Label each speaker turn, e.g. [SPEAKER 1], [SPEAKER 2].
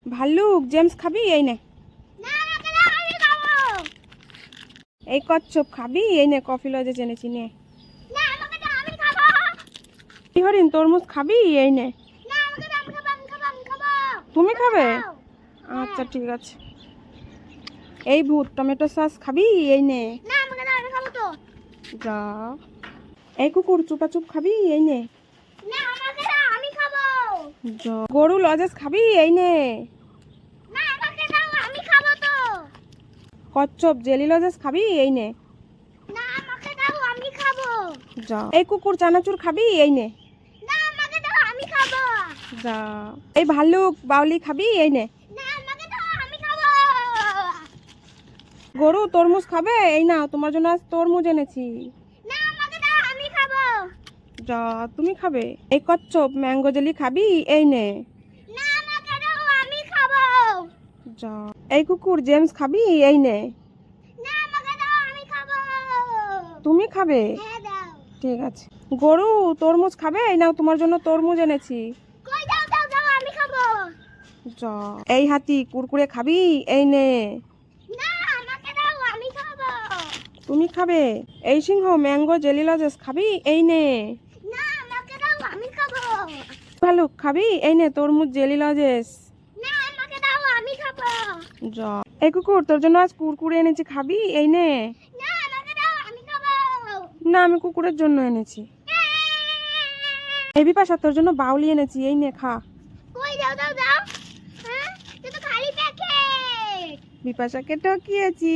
[SPEAKER 1] ভাল্লুক জেমস খাবি? এই নে। এই কচ্ছপ খাবি? এই নে কফি লজেন্স এনেছি নে। কি হরিণ তরমুজ খাবি? এই নে। তুমি খাবে? আচ্ছা ঠিক আছে। এই ভূত টমেটো সস খাবি? এই নে। যা। এই কুকুর চুপা চুপ খাবি? এই নে। যা। গরু লজেন্স খাবি? এই নে। কচ্ছপ জেলি লজেন্স খাবি? এই নে। যা। এই কুকুর চানাচুর খাবি? এই নে। যা। এই ভাল্লুক বাউলি খাবি? এই নে। গরু তরমুজ খাবে? এই নাও তোমার জন্য আজ তরমুজ এনেছি। যা তুমি খাবে? এই কচ্ছপ ম্যাঙ্গো জেলি খাবি? এই নে। যা। এই কুকুর জেমস খাবি? এই নে। তুমি খাবে? ঠিক আছে। গরু তরমুজ খাবে? এই নাও তোমার জন্য তরমুজ এনেছি। যা। এই হাতি কুরকুরে খাবি? এই নে। তুমি খাবে? এই সিংহ ম্যাঙ্গো জেলি লজেন্স খাবি? এই নে। ভালুক খাবি? এই নে তরমুজ জেলি লজেন্স। যা। এই কুকুর তোর জন্য আজ কুরকুরে এনেছি খাবি? এই নে। না আমি কুকুরের জন্য এনেছি। এই বিপাশা তোর জন্য বাউলি এনেছি, এই নে খা। বিপাশাকে টকিয়েছি।